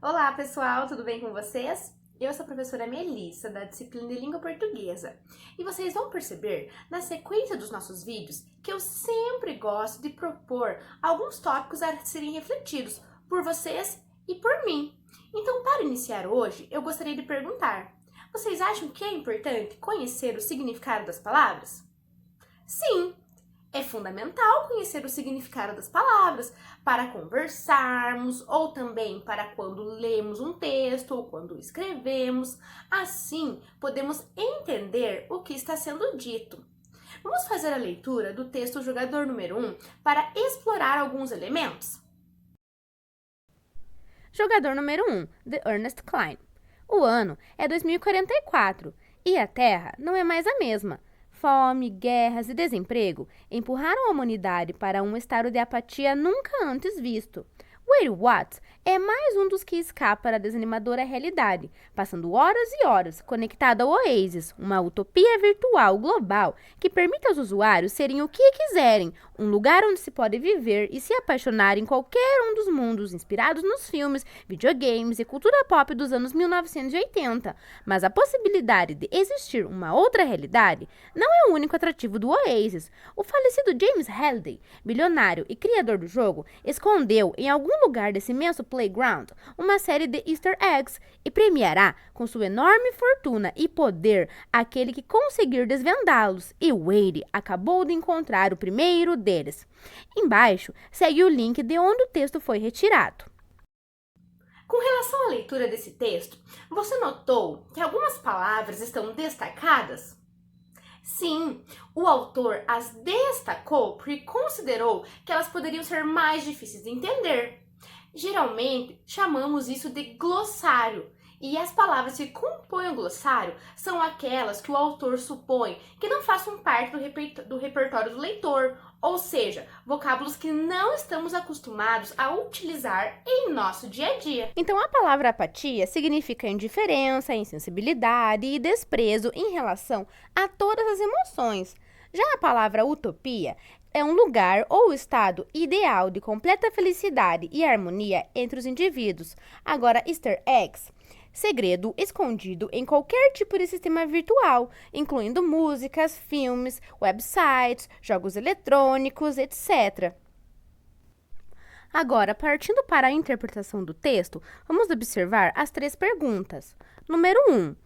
Olá, pessoal, tudo bem com vocês? Eu sou a professora Melissa, da disciplina de Língua Portuguesa. E vocês vão perceber, na sequência dos nossos vídeos, que eu sempre gosto de propor alguns tópicos a serem refletidos por vocês e por mim. Então, para iniciar hoje, eu gostaria de perguntar: vocês acham que é importante conhecer o significado das palavras? Sim! É fundamental conhecer o significado das palavras para conversarmos ou também para quando lemos um texto ou quando escrevemos. Assim, podemos entender o que está sendo dito. Vamos fazer a leitura do texto Jogador número 1 para explorar alguns elementos? Jogador número 1, de Ernest Cline. O ano é 2044 e a Terra não é mais a mesma. Fome, guerras e desemprego empurraram a humanidade para um estado de apatia nunca antes visto. Wade Watts é mais um dos que escapa da desanimadora realidade, passando horas e horas conectado ao Oasis, uma utopia virtual global que permite aos usuários serem o que quiserem, um lugar onde se pode viver e se apaixonar em qualquer um dos mundos inspirados nos filmes, videogames e cultura pop dos anos 1980. Mas a possibilidade de existir uma outra realidade não é o único atrativo do Oasis. O falecido James Halliday, bilionário e criador do jogo, escondeu em algum lugar desse imenso playground uma série de easter eggs e premiará com sua enorme fortuna e poder aquele que conseguir desvendá-los, e Wade acabou de encontrar o primeiro deles. Embaixo segue o link de onde o texto foi retirado. Com relação à leitura desse texto, você notou que algumas palavras estão destacadas? Sim, o autor as destacou porque considerou que elas poderiam ser mais difíceis de entender. Geralmente, chamamos isso de glossário, e as palavras que compõem o glossário são aquelas que o autor supõe que não façam parte do repertório do leitor, ou seja, vocábulos que não estamos acostumados a utilizar em nosso dia a dia. Então, a palavra apatia significa indiferença, insensibilidade e desprezo em relação a todas as emoções. Já a palavra utopia é um lugar ou estado ideal de completa felicidade e harmonia entre os indivíduos. Agora, easter eggs, segredo escondido em qualquer tipo de sistema virtual, incluindo músicas, filmes, websites, jogos eletrônicos, etc. Agora, partindo para a interpretação do texto, vamos observar as 3 perguntas. Número 1.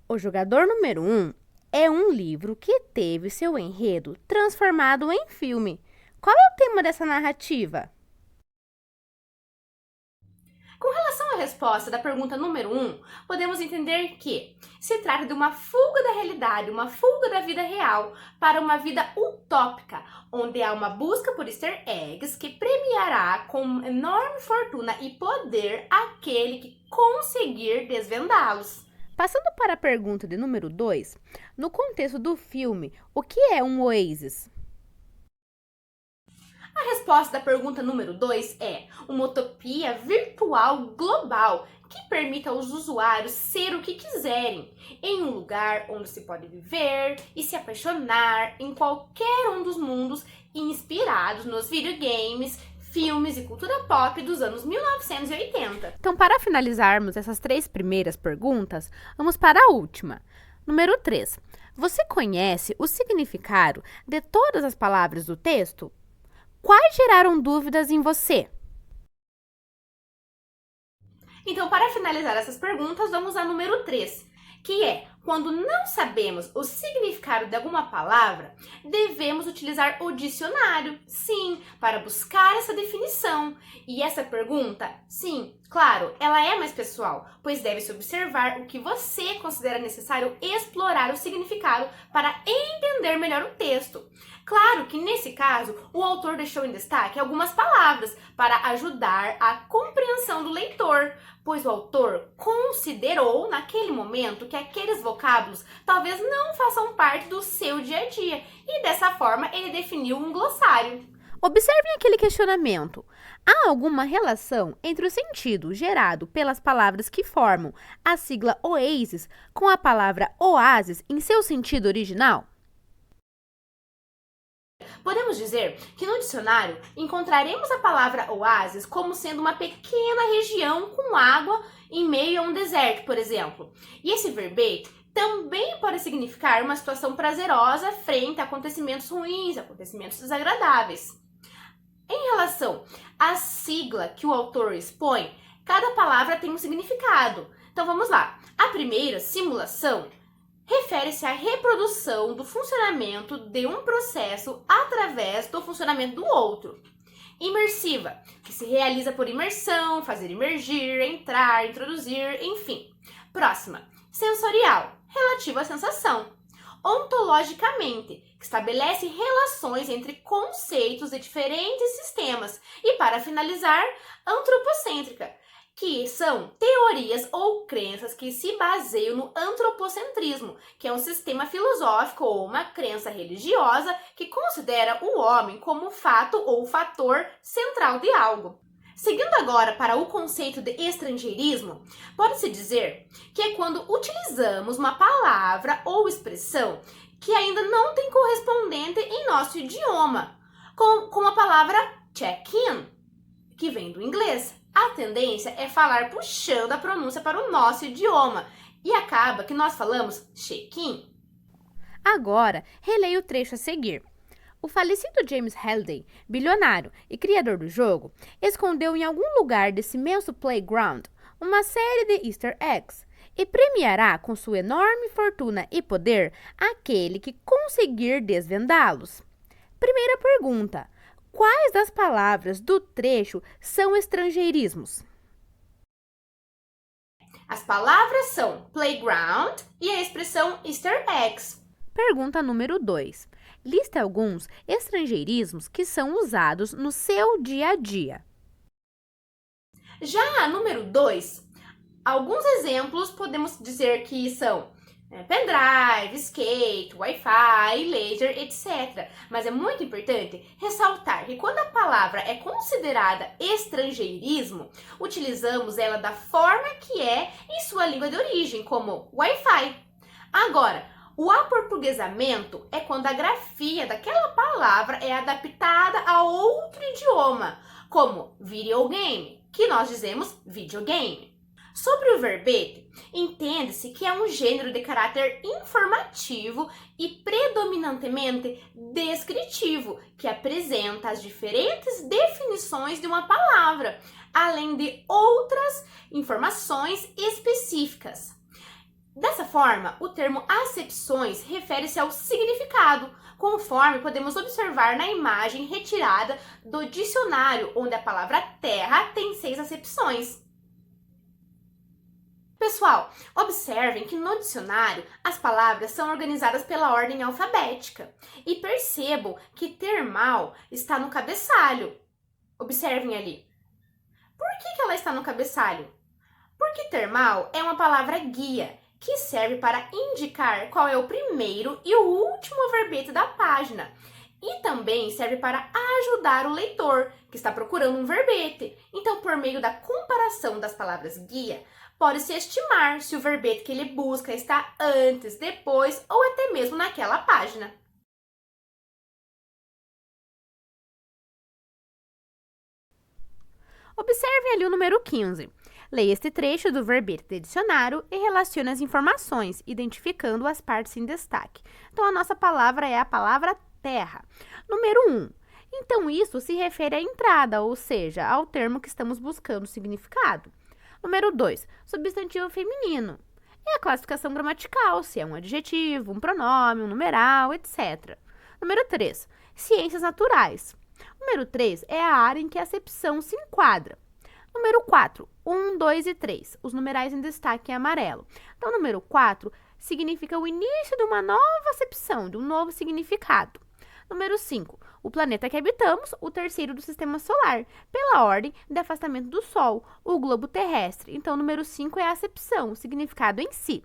O jogador número 1 é um livro que teve seu enredo transformado em filme. Qual é o tema dessa narrativa? Com relação à resposta da pergunta número 1, podemos entender que se trata de uma fuga da realidade, uma fuga da vida real para uma vida utópica, onde há uma busca por easter eggs que premiará com enorme fortuna e poder aquele que conseguir desvendá-los. Passando para a pergunta de número 2, no contexto do filme, o que é um oasis? A resposta da pergunta número 2 é uma utopia virtual global que permita aos usuários ser o que quiserem, em um lugar onde se pode viver e se apaixonar em qualquer um dos mundos inspirados nos videogames, filmes e cultura pop dos anos 1980. Então, para finalizarmos essas 3 primeiras perguntas, vamos para a última. Número 3. Você conhece o significado de todas as palavras do texto? Quais geraram dúvidas em você? Então, para finalizar essas perguntas, vamos à número 3, que é: quando não sabemos o significado de alguma palavra, devemos utilizar o dicionário, sim, para buscar essa definição. E essa pergunta, sim, claro, ela é mais pessoal, pois deve-se observar o que você considera necessário explorar o significado para entender melhor o texto. Claro que, nesse caso, o autor deixou em destaque algumas palavras para ajudar a compreensão do leitor, pois o autor considerou, naquele momento, que aqueles vocábulos talvez não façam parte do seu dia a dia, e dessa forma ele definiu um glossário. Observem aquele questionamento. Há alguma relação entre o sentido gerado pelas palavras que formam a sigla Oasis com a palavra oásis em seu sentido original? Podemos dizer que no dicionário encontraremos a palavra oásis como sendo uma pequena região com água em meio a um deserto, por exemplo. E esse verbete também pode significar uma situação prazerosa frente a acontecimentos ruins, acontecimentos desagradáveis. Em relação à sigla que o autor expõe, cada palavra tem um significado. Então vamos lá. A primeira, simulação, refere-se à reprodução do funcionamento de um processo através do funcionamento do outro. Imersiva, que se realiza por imersão, fazer emergir, entrar, introduzir, enfim. Próxima, sensorial, relativa à sensação. Ontologicamente, que estabelece relações entre conceitos de diferentes sistemas. E para finalizar, antropocêntrica, que são teorias ou crenças que se baseiam no antropocentrismo, que é um sistema filosófico ou uma crença religiosa que considera o homem como o fato ou fator central de algo. Seguindo agora para o conceito de estrangeirismo, pode-se dizer que é quando utilizamos uma palavra ou expressão que ainda não tem correspondente em nosso idioma, como a palavra check-in, que vem do inglês. A tendência é falar puxando a pronúncia para o nosso idioma e acaba que nós falamos check-in. Agora, releia o trecho a seguir. O falecido James Halliday, bilionário e criador do jogo, escondeu em algum lugar desse imenso playground uma série de easter eggs e premiará com sua enorme fortuna e poder aquele que conseguir desvendá-los. Primeira pergunta: quais das palavras do trecho são estrangeirismos? As palavras são playground e a expressão easter eggs. Pergunta número 2. Liste alguns estrangeirismos que são usados no seu dia a dia. Já a número 2, alguns exemplos podemos dizer que são pendrive, skate, Wi-Fi, laser, etc. Mas é muito importante ressaltar que quando a palavra é considerada estrangeirismo, utilizamos ela da forma que é em sua língua de origem, como Wi-Fi. Agora, o aportuguesamento é quando a grafia daquela palavra é adaptada a outro idioma, como videogame, que nós dizemos videogame. Sobre o verbete, entende-se que é um gênero de caráter informativo e predominantemente descritivo, que apresenta as diferentes definições de uma palavra, além de outras informações específicas. Dessa forma, o termo acepções refere-se ao significado, conforme podemos observar na imagem retirada do dicionário, onde a palavra terra tem 6 acepções. Pessoal, observem que no dicionário as palavras são organizadas pela ordem alfabética e percebam que termal está no cabeçalho. Observem ali. Por que ela está no cabeçalho? Porque termal é uma palavra guia que serve para indicar qual é o primeiro e o último verbete da página. E também serve para ajudar o leitor que está procurando um verbete. Então, por meio da comparação das palavras guia, pode-se estimar se o verbete que ele busca está antes, depois ou até mesmo naquela página. Observe ali o número 15. Leia este trecho do verbete de dicionário e relacione as informações, identificando as partes em destaque. Então, a nossa palavra é a palavra terra. Número 1. Então, isso se refere à entrada, ou seja, ao termo que estamos buscando significado. Número 2. Substantivo feminino. É a classificação gramatical, se é um adjetivo, um pronome, um numeral, etc. Número 3. Ciências naturais. Número 3 é a área em que a acepção se enquadra. Número 4, 1, 2 e 3. Os numerais em destaque em amarelo. Então, número 4 significa o início de uma nova acepção, de um novo significado. Número 5, o planeta que habitamos, o terceiro do sistema solar, pela ordem de afastamento do Sol, o globo terrestre. Então, número 5 é a acepção, o significado em si.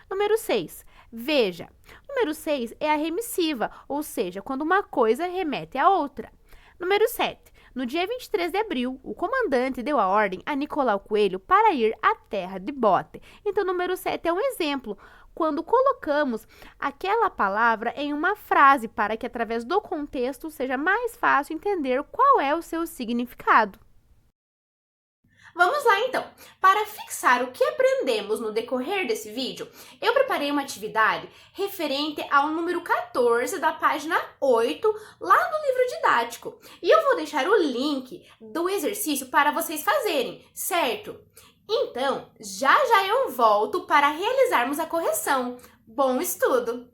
Número 6, veja. Número 6 é a remissiva, ou seja, quando uma coisa remete à outra. Número 7. No dia 23 de abril, o comandante deu a ordem a Nicolau Coelho para ir à terra de Bote. Então, número 7 é um exemplo. quando colocamos aquela palavra em uma frase para que, através do contexto, seja mais fácil entender qual é o seu significado. Vamos lá então! Para fixar o que aprendemos no decorrer desse vídeo, eu preparei uma atividade referente ao número 14 da página 8, lá no livro didático. E eu vou deixar o link do exercício para vocês fazerem, certo? Então, já já eu volto para realizarmos a correção. Bom estudo!